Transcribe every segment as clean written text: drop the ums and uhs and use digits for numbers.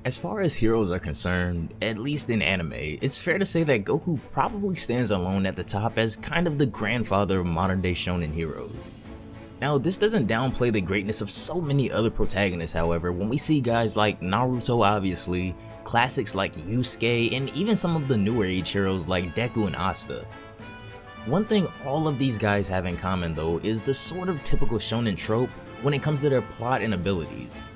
As far as heroes are concerned, at least in anime, it's fair to say that Goku probably stands alone at the top as kind of the grandfather of modern day shonen heroes. Now, this doesn't downplay the greatness of so many other protagonists, however, when we see guys like Naruto obviously, classics like Yusuke, and even some of the newer age heroes like Deku and Asta. One thing all of these guys have in common though is the sort of typical shonen trope when it comes to their plot and abilities.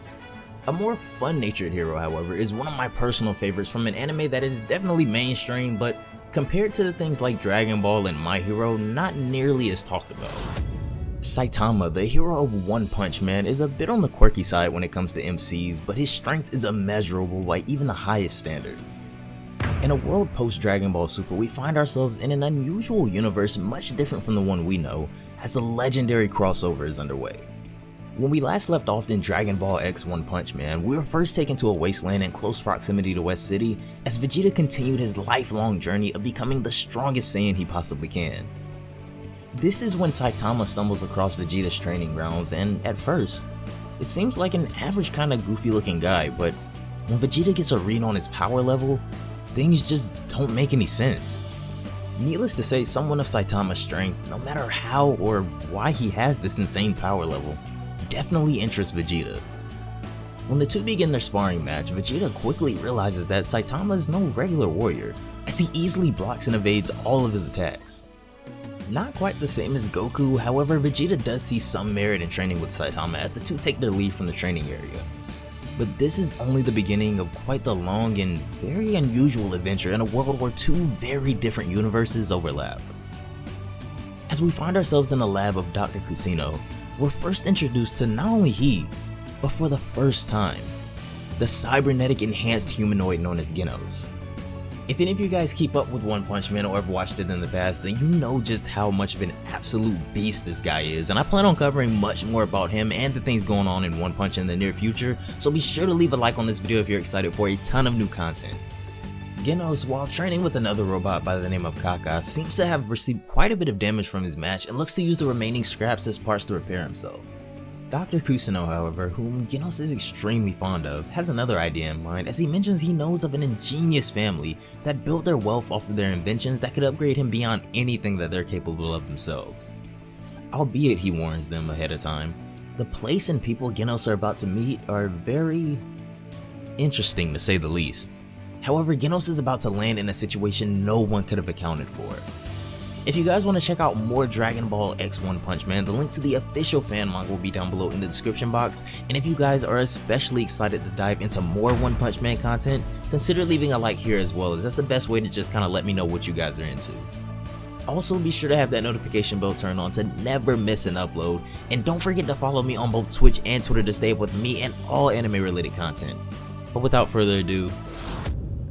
A more fun-natured hero, however, is one of my personal favorites from an anime that is definitely mainstream, but compared to the things like Dragon Ball and My Hero, not nearly as talked about. Saitama, the hero of One Punch Man, is a bit on the quirky side when it comes to MCs, but his strength is immeasurable by even the highest standards. In a world post-Dragon Ball Super, we find ourselves in an unusual universe much different from the one we know, as a legendary crossover is underway. When we last left off in Dragon Ball X One Punch Man, we were first taken to a wasteland in close proximity to West City as Vegeta continued his lifelong journey of becoming the strongest Saiyan he possibly can. This is when Saitama stumbles across Vegeta's training grounds, and at first, it seems like an average kinda goofy looking guy, but when Vegeta gets a read on his power level, things just don't make any sense. Needless to say, someone of Saitama's strength, no matter how or why he has this insane power level, definitely interests Vegeta. When the two begin their sparring match, Vegeta quickly realizes that Saitama is no regular warrior, as he easily blocks and evades all of his attacks. Not quite the same as Goku, however, Vegeta does see some merit in training with Saitama as the two take their leave from the training area. But this is only the beginning of quite the long and very unusual adventure in a world where two very different universes overlap. As we find ourselves in the lab of Dr. Kusino, we're first introduced to not only he, but for the first time, the cybernetic enhanced humanoid known as Genos. If any of you guys keep up with One Punch Man or have watched it in the past, then you know just how much of an absolute beast this guy is, and I plan on covering much more about him and the things going on in One Punch in the near future, so be sure to leave a like on this video if you're excited for a ton of new content. Genos, while training with another robot by the name of Kaka, seems to have received quite a bit of damage from his match and looks to use the remaining scraps as parts to repair himself. Dr. Kusino, however, whom Genos is extremely fond of, has another idea in mind as he mentions he knows of an ingenious family that built their wealth off of their inventions that could upgrade him beyond anything that they're capable of themselves. Albeit, he warns them ahead of time, the place and people Genos are about to meet are very interesting to say the least. However, Genos is about to land in a situation no one could have accounted for. If you guys want to check out more Dragon Ball X One Punch Man, the link to the official fan manga will be down below in the description box, and if you guys are especially excited to dive into more One Punch Man content, consider leaving a like here as well, as that's the best way to just kind of let me know what you guys are into. Also, be sure to have that notification bell turned on to never miss an upload, and don't forget to follow me on both Twitch and Twitter to stay up with me and all anime related content. But without further ado,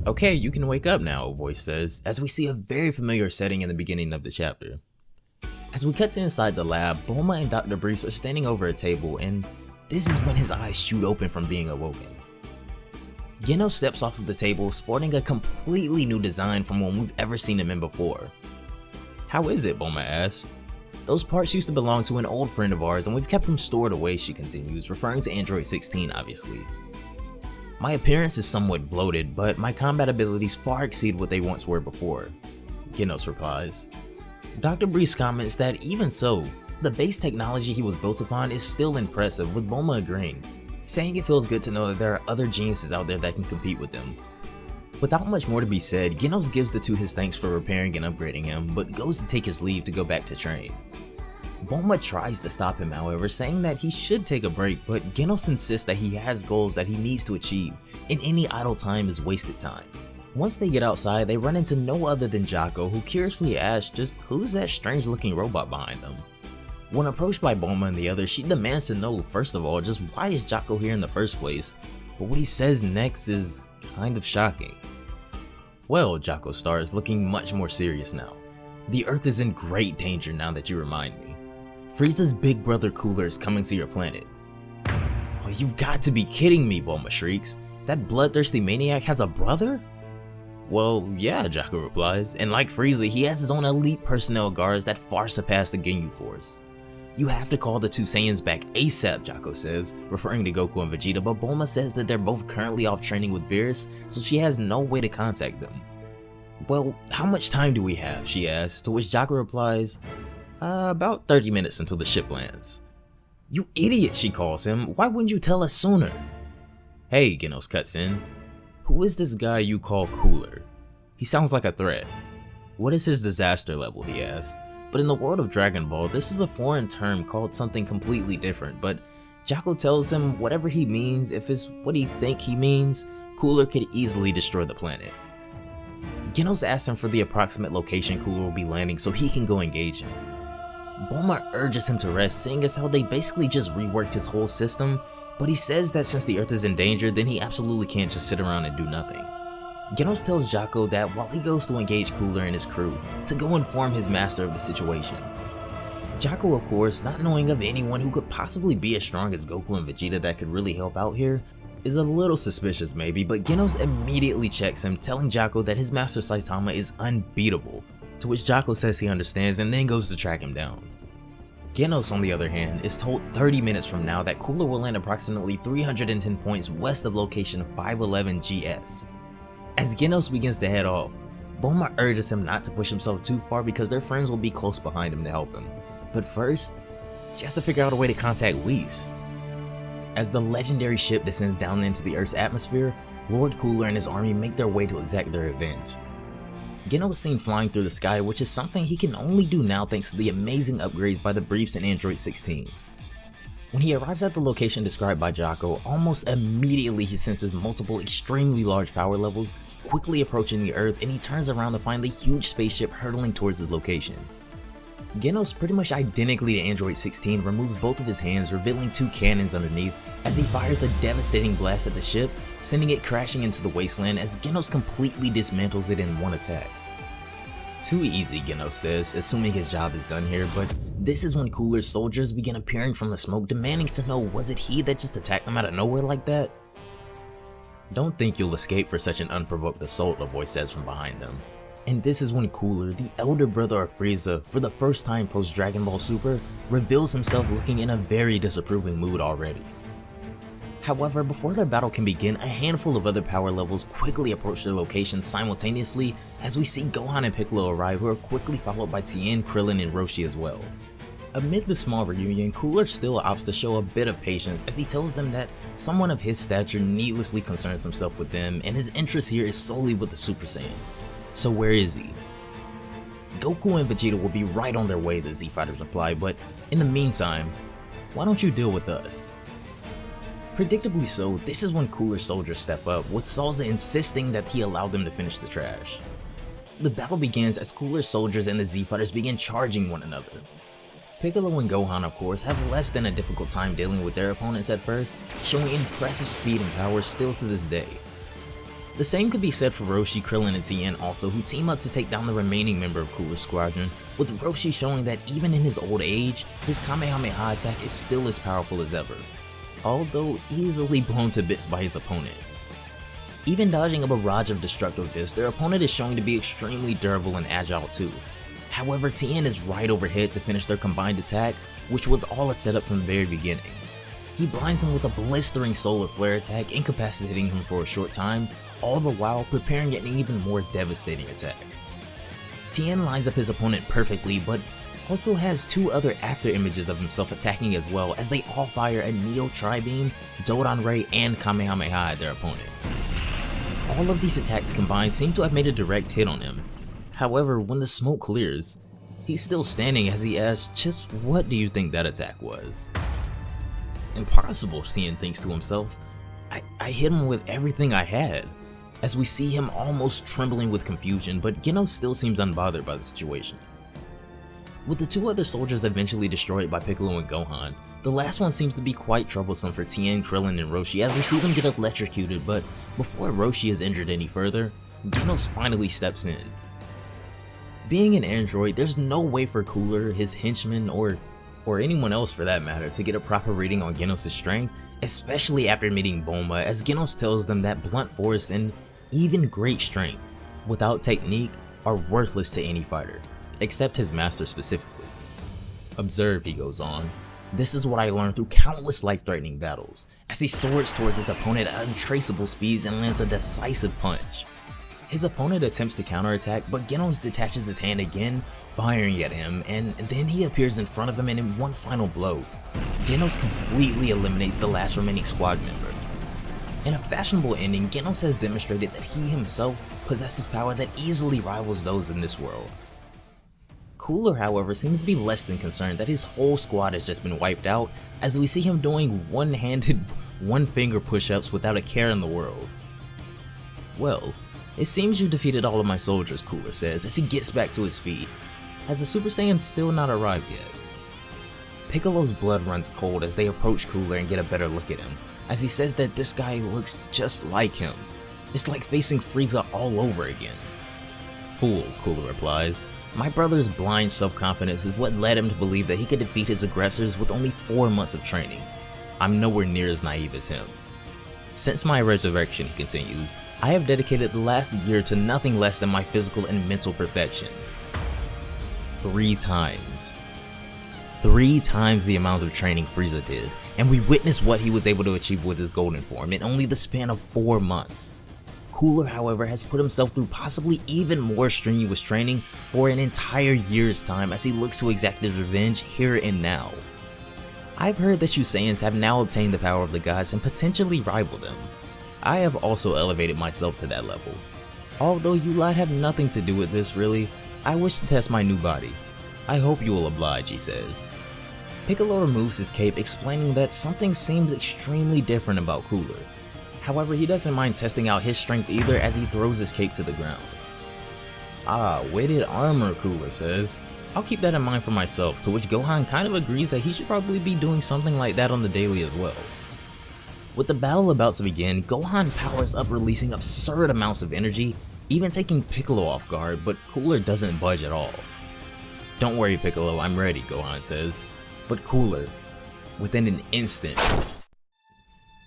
"Okay, you can wake up now," a voice says, as we see a very familiar setting in the beginning of the chapter. As we cut to inside the lab, Bulma and Dr. Briefs are standing over a table, and this is when his eyes shoot open from being awoken. Genos steps off of the table, sporting a completely new design from one we've ever seen him in before. "How is it?" Bulma asked. "Those parts used to belong to an old friend of ours, and we've kept them stored away," she continues, referring to Android 16 obviously. "My appearance is somewhat bloated, but my combat abilities far exceed what they once were before," Genos replies. Dr. Briefs comments that even so, the base technology he was built upon is still impressive, with Bulma agreeing, saying it feels good to know that there are other geniuses out there that can compete with them. Without much more to be said, Genos gives the two his thanks for repairing and upgrading him, but goes to take his leave to go back to train. Bulma tries to stop him, however, saying that he should take a break, but Genos insists that he has goals that he needs to achieve, and any idle time is wasted time. Once they get outside, they run into no other than Jocko, who curiously asks just who's that strange looking robot behind them. When approached by Bulma and the others, she demands to know, first of all, just why is Jocko here in the first place, but what he says next is kind of shocking. "Well," Jocko starts, looking much more serious now, "the Earth is in great danger now that you remind me. Frieza's big brother Cooler is coming to your planet." "Oh, you've got to be kidding me," Bulma shrieks. "That bloodthirsty maniac has a brother?" "Well, yeah," Jocko replies, "and like Frieza, he has his own elite personnel guards that far surpass the Ginyu Force. "You have to call the two Saiyans back ASAP," Jocko says, referring to Goku and Vegeta, but Bulma says that they're both currently off training with Beerus, so she has no way to contact them. "Well, how much time do we have?" she asks, to which Jocko replies, "About 30 minutes until the ship lands." "You idiot," she calls him, "why wouldn't you tell us sooner?" "Hey," Genos cuts in, "who is this guy you call Cooler? He sounds like a threat. What is his disaster level?" he asks. But in the world of Dragon Ball, this is a foreign term called something completely different, but Jocko tells him whatever he means, if it's what he think he means, Cooler could easily destroy the planet. Genos asks him for the approximate location Cooler will be landing so he can go engage him. Bulma urges him to rest, seeing as how they basically just reworked his whole system, but he says that since the Earth is in danger, then he absolutely can't just sit around and do nothing. Genos tells Jocko that while he goes to engage Cooler and his crew, to go inform his master of the situation. Jocko, of course, not knowing of anyone who could possibly be as strong as Goku and Vegeta that could really help out here, is a little suspicious maybe, but Genos immediately checks him, telling Jocko that his master Saitama is unbeatable, to which Jocko says he understands and then goes to track him down. Genos, on the other hand, is told 30 minutes from now that Cooler will land approximately 310 points west of location 511 GS. As Genos begins to head off, Bulma urges him not to push himself too far because their friends will be close behind him to help him. But first, she has to figure out a way to contact Whis. As the legendary ship descends down into the Earth's atmosphere, Lord Cooler and his army make their way to exact their revenge. Genos is seen flying through the sky, which is something he can only do now thanks to the amazing upgrades by the briefs in Android 16. When he arrives at the location described by Jocko, almost immediately he senses multiple extremely large power levels quickly approaching the Earth, and he turns around to find the huge spaceship hurtling towards his location. Genos, pretty much identically to Android 16, removes both of his hands, revealing two cannons underneath as he fires a devastating blast at the ship, sending it crashing into the wasteland as Genos completely dismantles it in one attack. Too easy, Genos says, assuming his job is done here, but this is when Cooler's soldiers begin appearing from the smoke, demanding to know was it he that just attacked them out of nowhere like that? "Don't think you'll escape for such an unprovoked assault," a voice says from behind them. And this is when Cooler, the elder brother of Frieza, for the first time post Dragon Ball Super, reveals himself looking in a very disapproving mood already. However, before their battle can begin, a handful of other power levels quickly approach their locations simultaneously as we see Gohan and Piccolo arrive, who are quickly followed by Tien, Krillin, and Roshi as well. Amid the small reunion, Cooler still opts to show a bit of patience as he tells them that someone of his stature needlessly concerns himself with them, and his interest here is solely with the Super Saiyan. So where is he? "Goku and Vegeta will be right on their way," the Z-Fighters reply, "but in the meantime, why don't you deal with us?" Predictably so, this is when Cooler's soldiers step up, with Salza insisting that he allow them to finish the trash. The battle begins as Cooler's soldiers and the Z-Fighters begin charging one another. Piccolo and Gohan, of course, have less than a difficult time dealing with their opponents at first, showing impressive speed and power still to this day. The same could be said for Roshi, Krillin, and Tien also, who team up to take down the remaining member of Cooler's squadron, with Roshi showing that even in his old age, his Kamehameha attack is still as powerful as ever, although easily blown to bits by his opponent. Even dodging a barrage of destructive discs, their opponent is showing to be extremely durable and agile too. However, Tien is right overhead to finish their combined attack, which was all a setup from the very beginning. He blinds him with a blistering solar flare attack, incapacitating him for a short time, all the while preparing an even more devastating attack. Tien lines up his opponent perfectly, but also has two other after images of himself attacking as well, as they all fire a Neo Tri-Beam, Dodon Ray, and Kamehameha at their opponent. All of these attacks combined seem to have made a direct hit on him. However, when the smoke clears, he's still standing as he asks, "Just what do you think that attack was?" "Impossible," Tien thinks to himself. I hit him with everything I had," as we see him almost trembling with confusion, but Genos still seems unbothered by the situation. With the two other soldiers eventually destroyed by Piccolo and Gohan, the last one seems to be quite troublesome for Tien, Krillin, and Roshi as we see them get electrocuted, but before Roshi is injured any further, Genos finally steps in. Being an android, there's no way for Cooler, his henchmen, or anyone else for that matter, to get a proper reading on Genos' strength, especially after meeting Bulma, as Genos tells them that blunt force and even great strength, without technique, are worthless to any fighter, except his master specifically. Observe, he goes on. This is what I learned through countless life-threatening battles, as he soars towards his opponent at untraceable speeds and lands a decisive punch. His opponent attempts to counterattack, but Genos detaches his hand again, firing at him, and then he appears in front of him and in one final blow, Genos completely eliminates the last remaining squad member. In a fashionable ending, Genos has demonstrated that he himself possesses power that easily rivals those in this world. Cooler, however, seems to be less than concerned that his whole squad has just been wiped out, as we see him doing one-handed, one-finger push-ups without a care in the world. Well, it seems you defeated all of my soldiers, Cooler says as he gets back to his feet. Has the Super Saiyan still not arrived yet? Piccolo's blood runs cold as they approach Cooler and get a better look at him, as he says that this guy looks just like him. It's like facing Frieza all over again. Fool, Cooler replies. My brother's blind self-confidence is what led him to believe that he could defeat his aggressors with only 4 months of training. I'm nowhere near as naive as him. Since my resurrection, he continues, I have dedicated the last year to nothing less than my physical and mental perfection. 3 times. 3 times the amount of training Frieza did, and we witnessed what he was able to achieve with his golden form in only the span of 4 months. Cooler, however, has put himself through possibly even more strenuous training for an entire year's time as he looks to exact his revenge here and now. I've heard that you Saiyans have now obtained the power of the gods and potentially rival them. I have also elevated myself to that level. Although you lot have nothing to do with this really, I wish to test my new body. I hope you will oblige, he says. Piccolo removes his cape, explaining that something seems extremely different about Cooler. However, he doesn't mind testing out his strength either as he throws his cape to the ground. Ah, weighted armor, Cooler says. I'll keep that in mind for myself, to which Gohan kind of agrees that he should probably be doing something like that on the daily as well. With the battle about to begin, Gohan powers up, releasing absurd amounts of energy, even taking Piccolo off guard, but Cooler doesn't budge at all. Don't worry Piccolo, I'm ready, Gohan says. But Cooler, within an instant,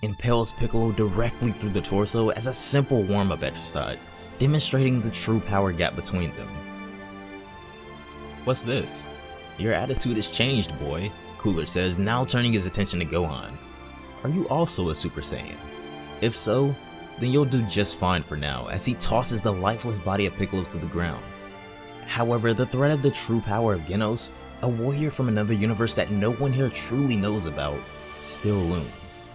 impales Piccolo directly through the torso as a simple warm-up exercise, demonstrating the true power gap between them. What's this? Your attitude has changed, boy, Cooler says, now turning his attention to Gohan. Are you also a Super Saiyan? If so, then you'll do just fine for now, as he tosses the lifeless body of Piccolo to the ground. However, the threat of the true power of Genos, a warrior from another universe that no one here truly knows about, still looms.